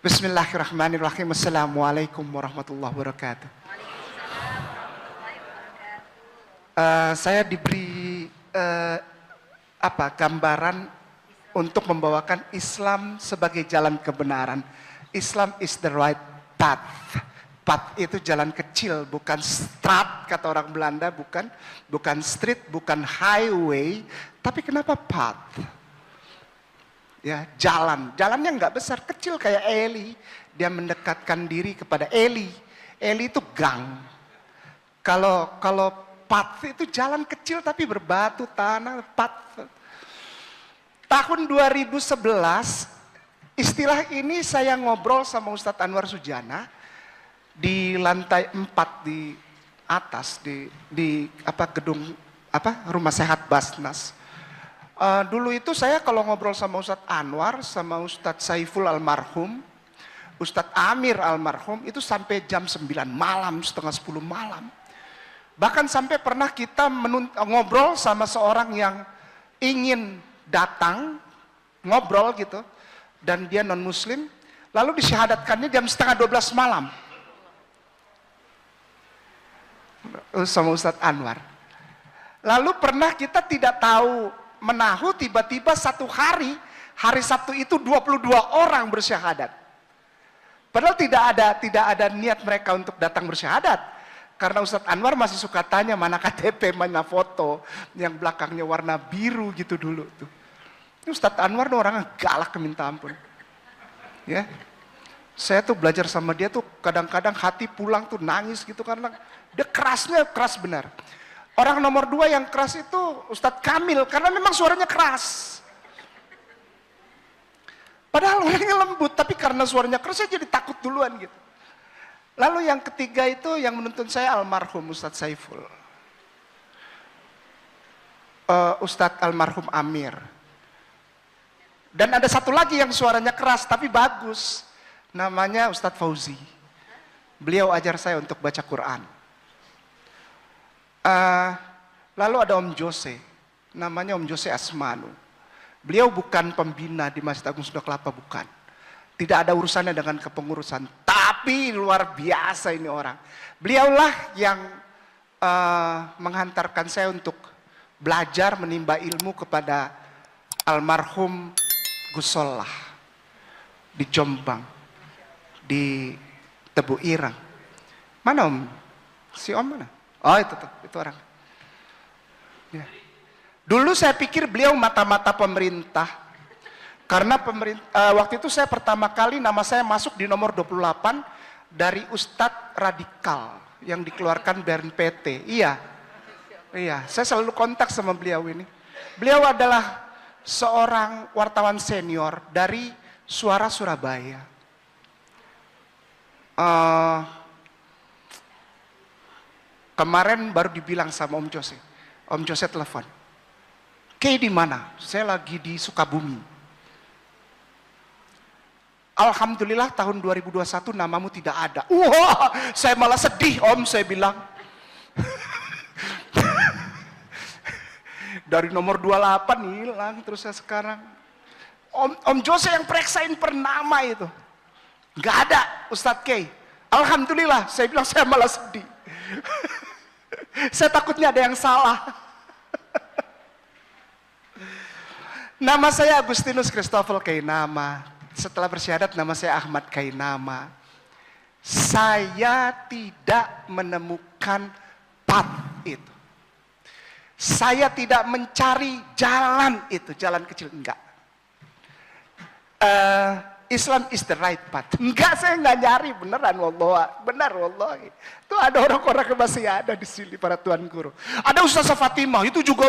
Bismillahirrahmanirrahim. Assalamualaikum warahmatullahi wabarakatuh. Saya diberi gambaran untuk membawakan Islam sebagai jalan kebenaran. Islam is the right path. Path itu jalan kecil, bukan strat kata orang Belanda, bukan street, bukan highway, tapi kenapa path? Ya, jalannya nggak besar, kecil kayak Eli. Dia mendekatkan diri kepada Eli. Eli itu gang. Kalau path itu jalan kecil tapi berbatu tanah, path. Tahun 2011 istilah ini saya ngobrol sama Ustadz Anwar Sujana di lantai 4 di atas di gedung Rumah Sehat Basnas. Dulu itu saya kalau ngobrol sama Ustadz Anwar, sama Ustadz Saiful almarhum, Ustadz Amir almarhum, itu sampai jam 9 malam, setengah 10 malam. Bahkan sampai pernah kita ngobrol sama seorang yang ingin datang, ngobrol gitu, dan dia non muslim, lalu disyahadatkannya jam setengah 12 malam. Sama Ustadz Anwar. Lalu pernah kita tidak tahu menahu, tiba-tiba satu hari Sabtu itu 22 orang bersyahadat. Padahal tidak ada niat mereka untuk datang bersyahadat. Karena Ustadz Anwar masih suka tanya mana KTP, mana foto, yang belakangnya warna biru gitu dulu tuh. Ustadz Anwar tuh orangnya galak minta ampun. Ya. Saya tuh belajar sama dia tuh kadang-kadang hati pulang tuh nangis gitu karena dia kerasnya keras benar. Orang nomor 2 yang keras itu Ustadz Kamil, karena memang suaranya keras. Padahal orangnya lembut, tapi karena suaranya keras saya jadi takut duluan gitu. Lalu yang ketiga itu yang menuntun saya almarhum Ustadz Saiful. Ustadz almarhum Amir. Dan ada satu lagi yang suaranya keras tapi bagus. Namanya Ustadz Fauzi. Beliau ajar saya untuk baca Quran. Lalu ada Om Jose, namanya Om Jose Asmanu. Beliau bukan pembina di Masjid Agung Sunda Kelapa, bukan. Tidak ada urusannya dengan kepengurusan, tapi luar biasa ini orang. Beliaulah yang menghantarkan saya untuk belajar menimba ilmu kepada almarhum Gus Solah di Jombang, di Tebu Irang. Mana Om? Si Om mana? Oh itu orang. Ya. Dulu saya pikir beliau mata-mata pemerintah. Karena waktu itu saya pertama kali nama saya masuk di nomor 28 dari Ustadz Radikal yang dikeluarkan BNPT. Iya, saya selalu kontak sama beliau ini. Beliau adalah seorang wartawan senior dari Suara Surabaya. Kemarin baru dibilang sama Om Jose telepon. Kay di mana? Saya lagi di Sukabumi. Alhamdulillah tahun 2021 namamu tidak ada. Wah, saya malah sedih Om, saya bilang. Dari nomor 28 hilang terus saya sekarang. Om Jose yang periksain per nama itu. Gak ada Ustadz Kay. Alhamdulillah, saya bilang saya malah sedih. Saya takutnya ada yang salah. Nama saya Agustinus Christoffel Kainama. Setelah bersyahadat nama saya Ahmad Kainama. Saya tidak menemukan path itu. Saya tidak mencari jalan itu, jalan kecil, enggak. Islam is the right path. Enggak, saya enggak nyari, beneran wallah. Benar wallah. Itu ada orang-orang yang masih ada di sini para tuan guru. Ada Ustazah Fatimah, itu juga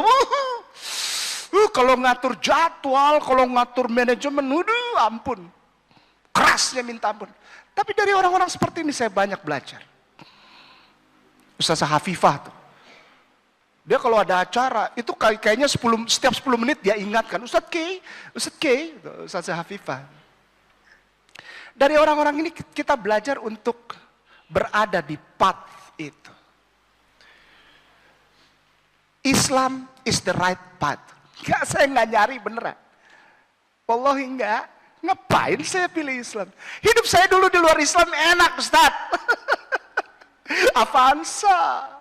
kalau ngatur jadwal, kalau ngatur manajemen, ampun. Kerasnya minta ampun. Tapi dari orang-orang seperti ini saya banyak belajar. Ustazah Hafifah tuh. Dia kalau ada acara, itu kayaknya setiap 10 menit dia ingatkan, Ustadz Kay, Ustazah Hafifah. Dari orang-orang ini kita belajar untuk berada di path itu. Islam is the right path. Enggak, saya nggak nyari beneran. Wallahi enggak. Ngapain saya pilih Islam? Hidup saya dulu di luar Islam enak, Ustaz. Avanza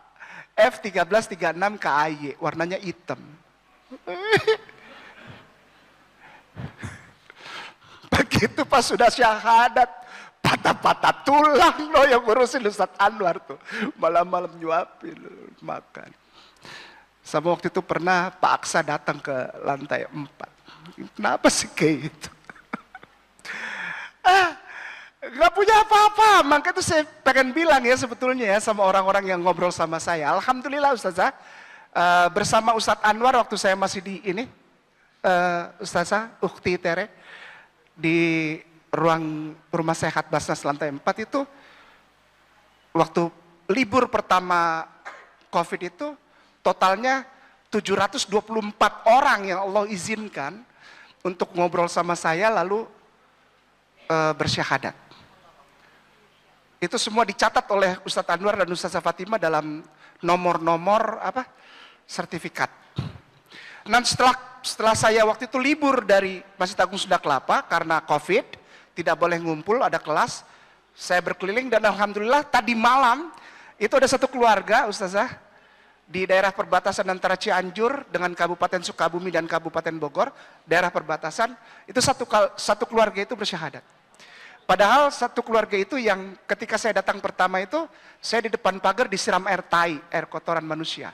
F1336 KAY, warnanya hitam. Begitu pas sudah syahadat, patah-patah tulang loh yang ngurusin Ustadz Anwar tuh. Malam-malam nyuapin makan. Sama waktu itu pernah Pak Aksa datang ke lantai 4. Kenapa sih kayak gitu? Gak punya apa-apa. Maka itu saya pengen bilang ya sebetulnya ya sama orang-orang yang ngobrol sama saya. Alhamdulillah Ustazah, bersama Ustadz Anwar waktu saya masih di ini, Ustazah Ukti Tere, di ruang rumah sehat Basnas lantai 4 itu, waktu libur pertama COVID itu, totalnya 724 orang yang Allah izinkan untuk ngobrol sama saya lalu bersyahadat. Itu semua dicatat oleh Ustadz Anwar dan Ustazah Fatimah dalam nomor-nomor sertifikat. Dan setelah saya waktu itu libur dari Masjid Agung Sunda Kelapa karena COVID, tidak boleh ngumpul, ada kelas, saya berkeliling dan alhamdulillah tadi malam itu ada satu keluarga Ustazah di daerah perbatasan antara Cianjur dengan Kabupaten Sukabumi dan Kabupaten Bogor, daerah perbatasan, itu satu keluarga itu bersyahadat. Padahal satu keluarga itu yang ketika saya datang pertama itu, saya di depan pagar disiram air tai, air kotoran manusia.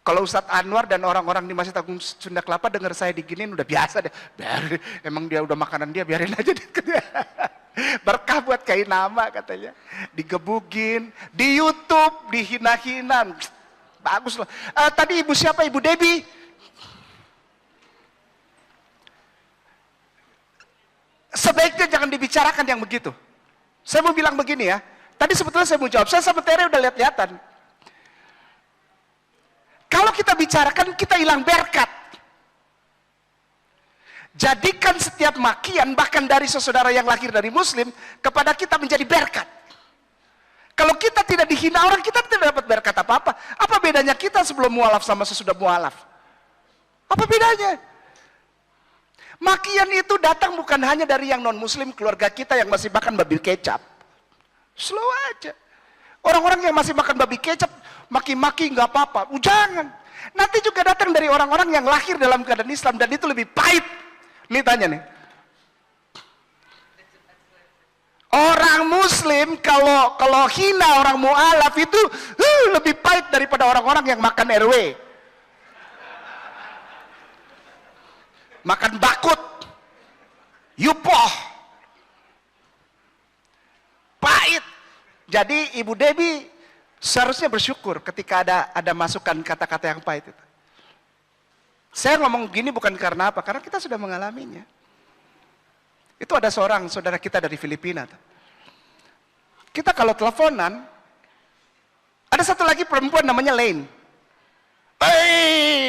Kalau Ustadz Anwar dan orang-orang di Masjid Agung Sunda Kelapa dengar saya diginin udah biasa deh. Emang dia udah makanan dia, biarin aja. Berkah buat kain nama katanya. Digebugin, di YouTube, dihina-hina. Bagus loh. Tadi ibu siapa? Ibu Debbie. Sebaiknya jangan dibicarakan yang begitu. Saya mau bilang begini ya. Tadi sebetulnya saya mau jawab. Saya sama Tere udah lihat-lihatan. Kalau kita bicarakan, kita hilang berkat. Jadikan setiap makian, bahkan dari saudara yang lahir dari Muslim, kepada kita menjadi berkat. Kalau kita tidak dihina orang, kita tidak dapat berkat apa-apa. Apa bedanya kita sebelum mualaf sama sesudah mualaf? Apa bedanya? Makian itu datang bukan hanya dari yang non-Muslim, keluarga kita yang masih makan babi kecap. Slow aja. Orang-orang yang masih makan babi kecap, maki-maki nggak apa-apa. Jangan. Nanti juga datang dari orang-orang yang lahir dalam keadaan Islam dan itu lebih pahit. Nih tanya nih. Orang Muslim kalau hina orang mu'alaf itu lebih pahit daripada orang-orang yang makan RW. Makan bakut, yupoh, pahit. Jadi Ibu Debbie seharusnya bersyukur ketika ada masukan kata-kata yang pahit itu. Saya ngomong gini bukan karena apa, karena kita sudah mengalaminya. Itu ada seorang saudara kita dari Filipina. Kita kalau teleponan, ada satu lagi perempuan namanya Lane.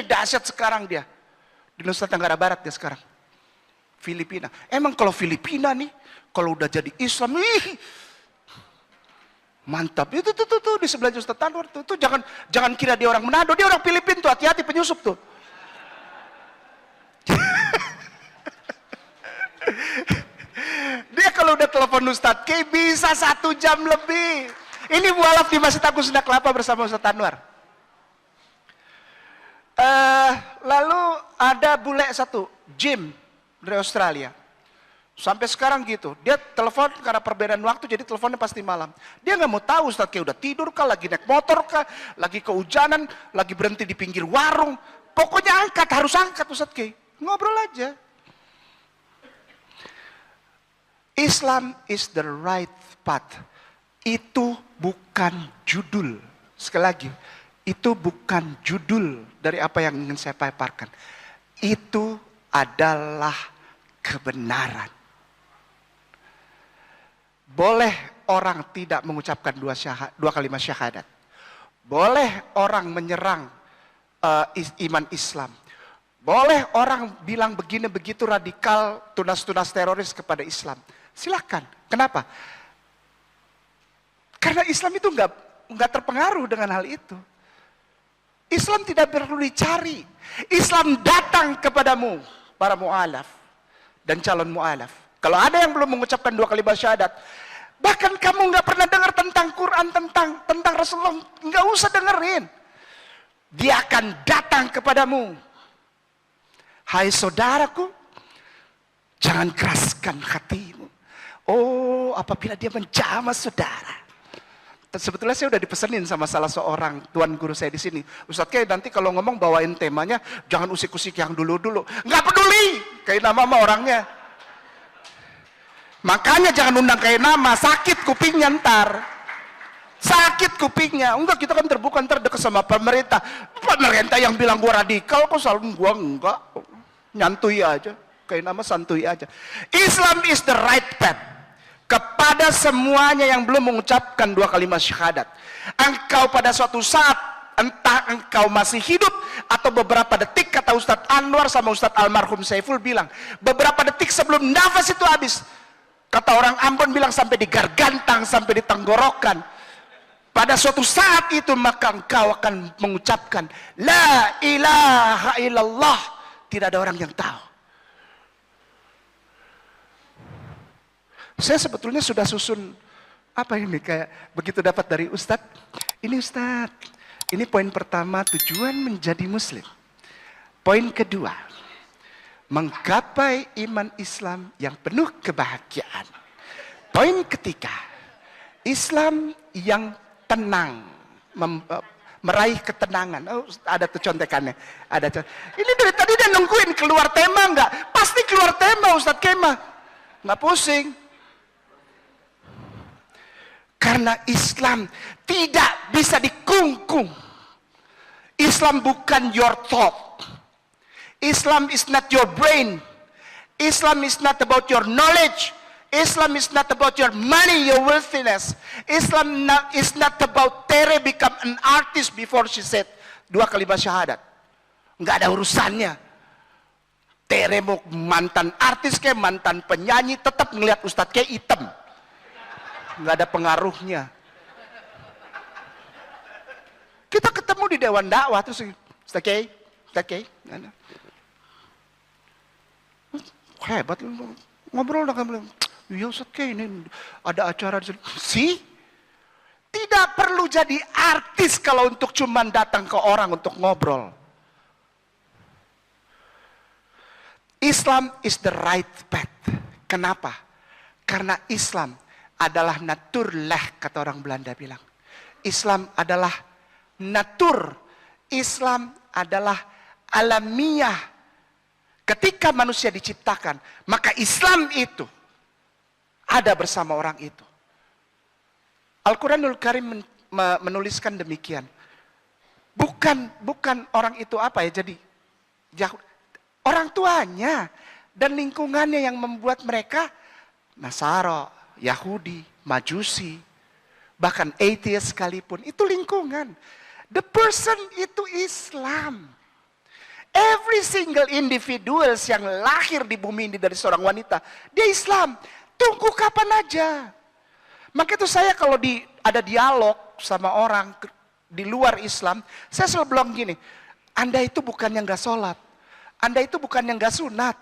Dahsyat sekarang dia. Di Nusa Tenggara Barat dia sekarang. Filipina. Emang kalau Filipina nih, kalau udah jadi Islam, mantap. Itu tuh di sebelah Ustadz Anwar tuh. Jangan kira dia orang Manado, dia orang Filipina tuh, hati-hati penyusup tuh. Dia kalau udah telepon Ustadz kayak bisa 1 jam lebih. Ini mualaf di Masjid Agung Sunda Kelapa bersama Ustadz Anwar. Lalu ada bule satu, Jim dari Australia. Sampai sekarang gitu, dia telepon karena perbedaan waktu, jadi teleponnya pasti malam. Dia nggak mau tahu Ustadz kayak udah tidur kah, lagi naik motor kah, lagi kehujanan, lagi berhenti di pinggir warung. Pokoknya angkat, harus angkat Ustadz kayak. Ngobrol aja. Islam is the right path. Itu bukan judul. Sekali lagi, itu bukan judul dari apa yang ingin saya paparkan. Itu adalah kebenaran. Boleh orang tidak mengucapkan dua kalimat syahadat. Boleh orang menyerang iman Islam. Boleh orang bilang begini begitu radikal, tunas-tunas teroris kepada Islam. Silakan. Kenapa? Karena Islam itu nggak terpengaruh dengan hal itu. Islam tidak perlu dicari. Islam datang kepadamu, para mu'alaf. dan calon mu'alaf. Kalau ada yang belum mengucapkan 2 kalimat syahadat, bahkan kamu nggak pernah dengar tentang Quran, tentang Rasulullah, nggak usah dengerin. Dia akan datang kepadamu. Hai saudaraku, jangan keraskan hatimu. Oh, apabila dia menjamah saudara. Sebetulnya saya udah dipesenin sama salah seorang tuan guru saya di sini. Ustadz kayak nanti kalau ngomong bawain temanya, jangan usik-usik yang dulu-dulu. Nggak peduli, kayak nama sama orangnya. Makanya jangan undang kayak nama, sakit kupingnya ntar. Sakit kupingnya. Enggak, kita kan terbuka, ntar deket sama pemerintah. Pemerintah yang bilang gua radikal, kok selalu gua enggak. Nyantui aja, kayak nama santuy aja. Islam is the right path. Kepada semuanya yang belum mengucapkan 2 kalimat syahadat, engkau pada suatu saat, entah engkau masih hidup atau beberapa detik, kata Ustadz Anwar sama Ustadz almarhum Saiful bilang, beberapa detik sebelum nafas itu habis, kata orang Ambon bilang sampai di gargantang, sampai di tenggorokan, pada suatu saat itu maka engkau akan mengucapkan la ilaha illallah. Tidak ada orang yang tahu. Saya sebetulnya sudah susun apa ini, kayak begitu dapat dari Ustadz. Ini Ustadz, ini poin pertama, tujuan menjadi muslim. Poin kedua, menggapai iman Islam yang penuh kebahagiaan. Poin ketiga, Islam yang tenang, meraih ketenangan. Oh, ada tuh contekannya. Ini dari tadi dia nungguin keluar tema enggak? Pasti keluar tema Ustadz Kemah. Nggak pusing. Karena Islam tidak bisa dikungkung. Islam bukan your thought. Islam is not your brain. Islam is not about your knowledge. Islam is not about your money, your wealthiness. Islam is not about Tere become an artist before she said 2 kalimat syahadat. Nggak ada urusannya. Tere mau mantan artis kayak mantan penyanyi, tetap ngelihat Ustadz kayak hitam. Nggak ada pengaruhnya. Kita ketemu di Dewan Dakwah terus Ustaz Kiai, hebat lu, ngobrol dengan ya Ustaz Kiai ini ada acara di sini. Tidak perlu jadi artis kalau untuk cuman datang ke orang untuk ngobrol. Islam is the right path. Kenapa? Karena Islam adalah naturlah, kata orang Belanda bilang. Islam adalah natur. Islam adalah alamiah. Ketika manusia diciptakan, maka Islam itu ada bersama orang itu. Al-Quranul Karim menuliskan demikian. Bukan orang itu apa ya, jadi orang tuanya dan lingkungannya yang membuat mereka Nasara, Yahudi, Majusi, bahkan atheist sekalipun, itu lingkungan. The person itu Islam. Every single individuals yang lahir di bumi ini dari seorang wanita, dia Islam. Tunggu kapan aja. Maka itu saya kalau ada dialog sama orang di luar Islam, saya selalu bilang gini, Anda itu bukan yang gak sholat, Anda itu bukan yang gak sunat,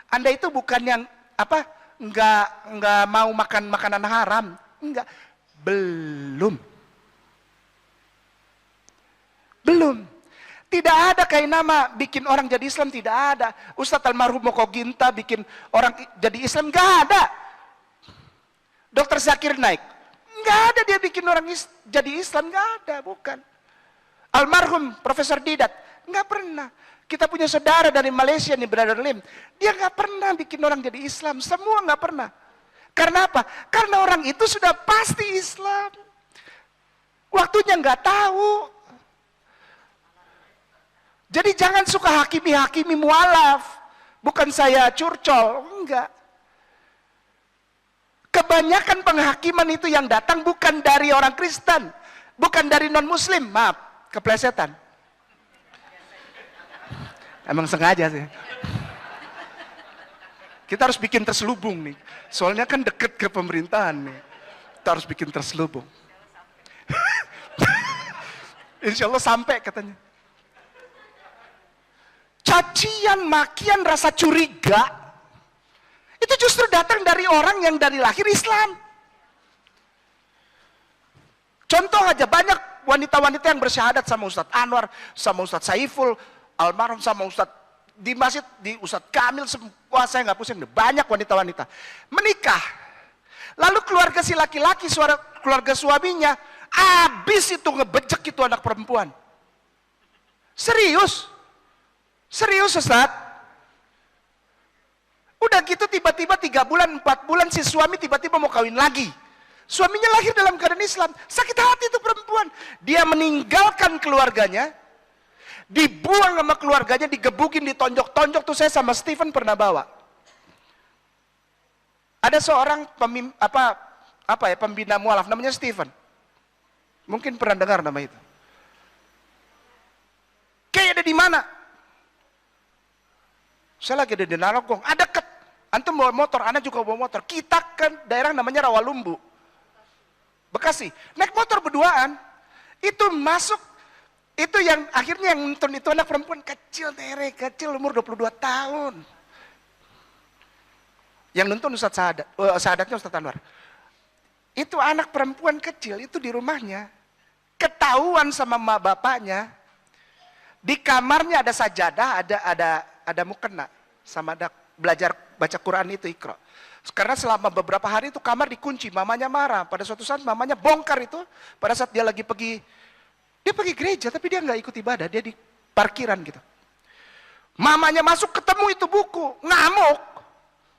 Anda itu bukan yang nggak mau makan makanan haram, enggak, belum. Tidak ada kayak nama bikin orang jadi Islam, tidak ada. Ustadz almarhum Moko Ginta bikin orang jadi Islam, nggak ada. Dokter Zakir Naik, nggak ada dia bikin orang jadi Islam, nggak ada, bukan. Almarhum Profesor Didat, nggak pernah. Kita punya saudara dari Malaysia nih, Brother Lim. Dia nggak pernah bikin orang jadi Islam. Semua nggak pernah. Karena apa? Karena orang itu sudah pasti Islam. Waktunya nggak tahu. Jadi jangan suka hakimi mualaf. Bukan saya curcol, enggak. Kebanyakan penghakiman itu yang datang bukan dari orang Kristen. Bukan dari non-Muslim. Maaf, keplesetan. Emang sengaja sih. Kita harus bikin terselubung nih. Soalnya kan deket ke pemerintahan nih. Kita harus bikin terselubung. Insya Allah sampai katanya. Cacian, makian, rasa curiga. justru datang dari orang yang dari lahir Islam. Contoh aja, banyak wanita-wanita yang bersyahadat sama Ustadz Anwar, sama Ustadz Saiful, almarhum, sama Ustadz di masjid, di Ustadz Kamil, semua saya nggak pusing. Banyak wanita-wanita menikah. Lalu keluarga si laki-laki, keluarga suaminya, habis itu ngebejek itu anak perempuan. Serius. Serius Ustadz. Udah gitu tiba-tiba 3 bulan, 4 bulan si suami tiba-tiba mau kawin lagi. Suaminya lahir dalam keadaan Islam. Sakit hati itu perempuan. Dia meninggalkan keluarganya, dibuang sama keluarganya, digebukin, ditonjok-tonjok. Tuh saya sama Stephen pernah bawa. Ada seorang pembina mualaf namanya Stephen. Mungkin pernah dengar nama itu. Kayak ada di mana? Saya lagi ada di Narogong, ada deket. Antum bawa motor, anak juga bawa motor. Kita ke daerah namanya Rawalumbu, Bekasi. Naik motor berduaan, itu masuk, itu yang akhirnya yang nonton itu anak perempuan kecil, kecil umur 22 tahun. Yang nonton Ustadz sahadatnya Ustadz Anwar. Itu anak perempuan kecil, itu di rumahnya. Ketahuan sama mak bapaknya, di kamarnya ada sajadah, ada mukena, sama ada belajar baca Quran itu Iqra. Karena selama beberapa hari itu kamar dikunci, mamanya marah. Pada suatu saat mamanya bongkar itu, pada saat dia lagi pergi gereja, tapi dia nggak ikut ibadah, dia di parkiran gitu. Mamanya masuk ketemu itu buku, ngamuk.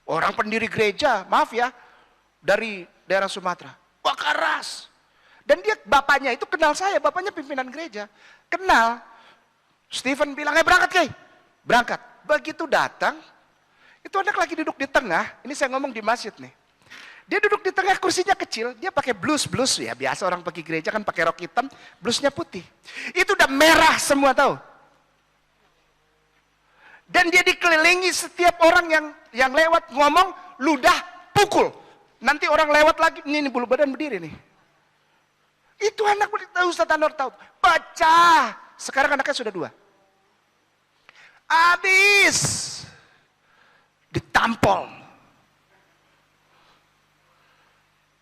Orang pendiri gereja, maaf ya, dari daerah Sumatera, wah keras. Dan dia bapaknya itu kenal saya, bapaknya pimpinan gereja, kenal. Stephen bilang, berangkat Kay, berangkat. Begitu datang, itu anak lagi duduk di tengah, ini saya ngomong di masjid nih. Dia duduk di tengah, kursinya kecil, dia pakai blus ya, biasa orang pergi gereja kan pakai rok hitam, blusnya putih. Itu udah merah semua tahu. Dan dia dikelilingi setiap orang yang lewat ngomong, ludah, pukul. Nanti orang lewat lagi, ini bulu badan berdiri nih. Itu anak Ustadz Anwar tahu, pecah. Sekarang anaknya sudah 2. Habis ditampol.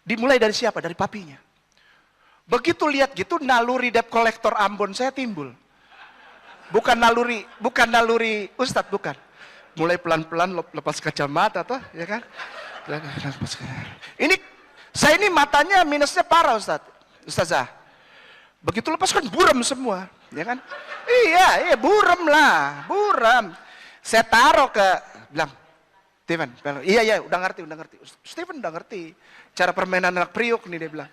Dimulai dari siapa? Dari papinya. Begitu lihat gitu, naluri debt collector Ambon saya timbul. Bukan naluri Ustadz, bukan. Mulai pelan-pelan lepas kacamata toh, ya kan? Ini saya ini matanya minusnya parah Ustazah. Begitu lepas kan buram semua, ya kan? Iya, buram lah, buram. Saya taruh bilang, Steven, iya, udah ngerti. Steven udah ngerti. Cara permainan anak priuk nih dia bilang.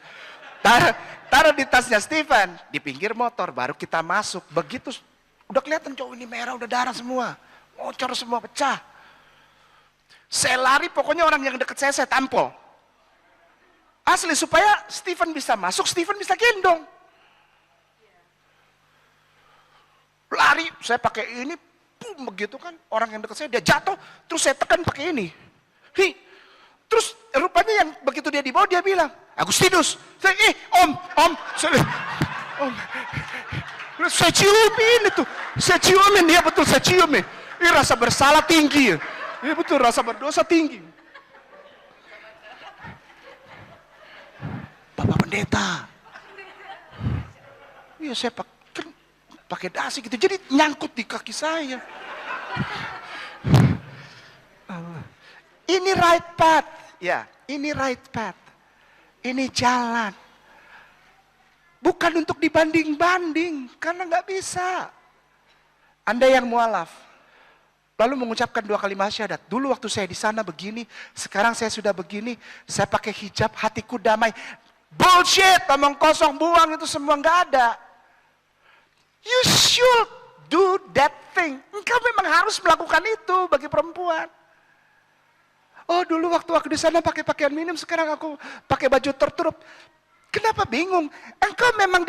Taruh di tasnya Steven, di pinggir motor, baru kita masuk. Begitu, udah kelihatan cowok ini merah, udah darah semua. Bocor semua, pecah. Saya lari, pokoknya orang yang deket saya tampol. Asli, supaya Steven bisa masuk, Steven bisa gendong. Lari, saya pakai ini, begitu kan, orang yang dekat saya, dia jatuh, terus saya tekan pakai ini. Terus rupanya yang begitu dia dibawa, dia bilang, Agustinus, om, saya ciumin itu, dia betul, saya ciumin. Ini rasa bersalah tinggi, ini betul, rasa berdosa tinggi. Bapak pendeta, iya saya pakai dasi gitu, jadi nyangkut di kaki saya. Ini right path, ya, ini right path, ini jalan. Bukan untuk dibanding-banding, karena nggak bisa. Anda yang mualaf, lalu mengucapkan 2 kalimat syahadat. Dulu waktu saya di sana begini, sekarang saya sudah begini, saya pakai hijab, hatiku damai. Bullshit, omong kosong, buang itu semua nggak ada. You should do that thing. Engkau memang harus melakukan itu bagi perempuan. Oh dulu waktu aku di sana pakai pakaian minim, sekarang aku pakai baju tertutup. Kenapa bingung? Engkau memang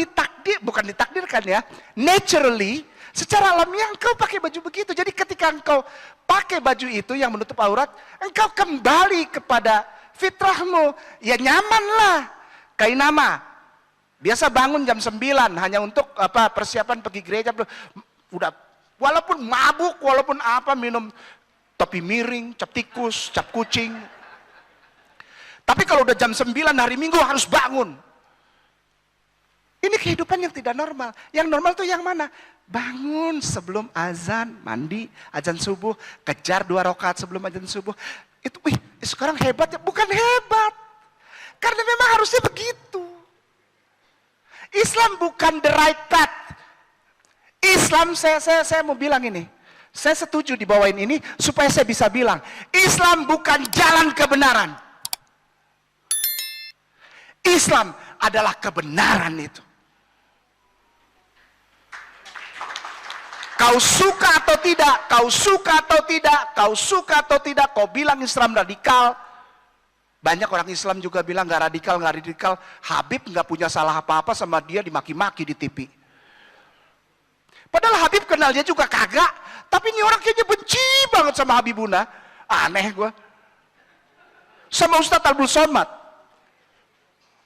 bukan ditakdirkan ya, naturally, secara alamiah engkau pakai baju begitu. Jadi ketika engkau pakai baju itu yang menutup aurat, engkau kembali kepada fitrahmu. Ya nyamanlah. Kainama. Biasa bangun jam 9 hanya untuk persiapan pergi gereja. Udah walaupun mabuk, walaupun minum topi miring, cap tikus, cap kucing, Tapi kalau udah jam 9 hari Minggu harus bangun. Ini kehidupan yang tidak normal. Yang normal tuh yang mana? Bangun sebelum azan, mandi, azan subuh, kejar 2 rakaat sebelum azan subuh. Itu, sekarang hebat ya? Bukan hebat. Karena memang harusnya begitu. Islam bukan the right path. Islam, saya mau bilang ini. Saya setuju dibawain ini supaya saya bisa bilang, Islam bukan jalan kebenaran. Islam adalah kebenaran itu. Kau suka atau tidak, kau suka atau tidak, kau suka atau tidak, kau bilang Islam radikal. Banyak orang Islam juga bilang gak radikal, gak radikal. Habib gak punya salah apa-apa sama dia dimaki-maki di TV. Padahal Habib kenal dia juga kagak. Tapi ini orang kayaknya benci banget sama Habibuna. Aneh gue. Sama Ustadz Abdul Somad.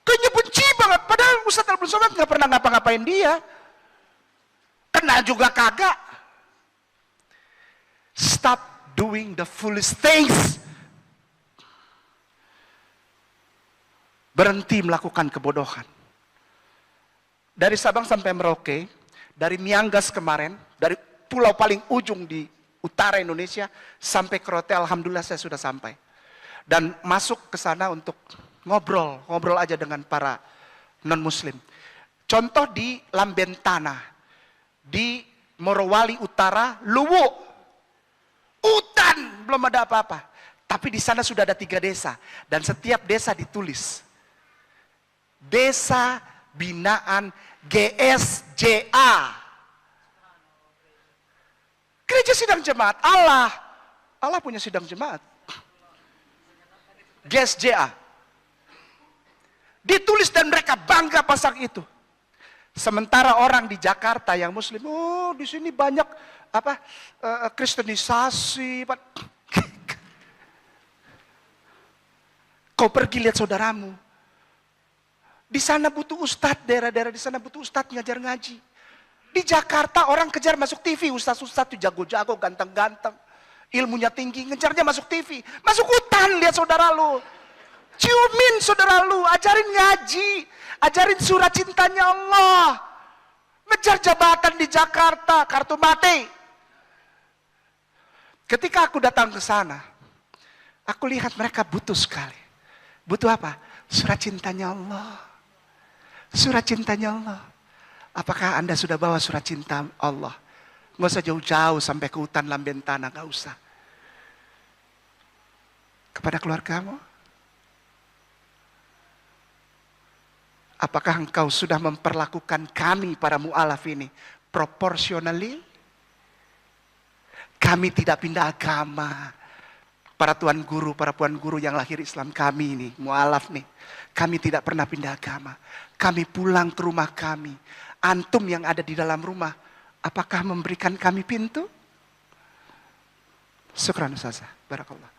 Kayaknya benci banget. Padahal Ustadz Abdul Somad gak pernah ngapa-ngapain dia. Kenal juga kagak. Stop doing the foolish things. Berhenti melakukan kebodohan. Dari Sabang sampai Merauke, dari Miangas kemarin, dari pulau paling ujung di utara Indonesia, sampai ke Rote, alhamdulillah saya sudah sampai. Dan masuk ke sana untuk ngobrol aja dengan para non-muslim. Contoh di Lambentana, di Morowali Utara, Luwu. Hutan, belum ada apa-apa. Tapi di sana sudah ada 3 desa. Dan setiap desa ditulis. Desa Binaan GSJA. Gereja Sidang Jemaat Allah. Allah punya sidang jemaat. GSJA. Ditulis dan mereka bangga pasang itu. Sementara orang di Jakarta yang muslim, oh di sini banyak apa kristenisasi. Kau pergi lihat saudaramu. Di sana butuh ustadz, daerah-daerah di sana butuh ustadz ngajar ngaji. Di Jakarta orang kejar masuk TV, ustadz-ustadz tuh jago-jago, ganteng-ganteng. Ilmunya tinggi, ngejarnya masuk TV. Masuk hutan, lihat saudara lu. Ciumin saudara lu, ajarin ngaji. Ajarin surah cintanya Allah. Ngejar jabatan di Jakarta, kartu mati. Ketika aku datang ke sana, aku lihat mereka butuh sekali. Butuh apa? Surat cintanya Allah. Surat cintanya Allah. Apakah Anda sudah bawa surat cinta Allah? Nggak usah jauh-jauh sampai ke hutan Lambentana, nggak usah. Kepada keluargamu. Apakah engkau sudah memperlakukan kami para mu'alaf ini proportionally? Kami tidak pindah agama. Para tuan guru, para puan guru yang lahir Islam kami ini, mu'alaf nih. Kami tidak pernah pindah agama. Kami pulang ke rumah kami. Antum yang ada di dalam rumah, apakah memberikan kami pintu? Syukran Ustazah. Barakallah.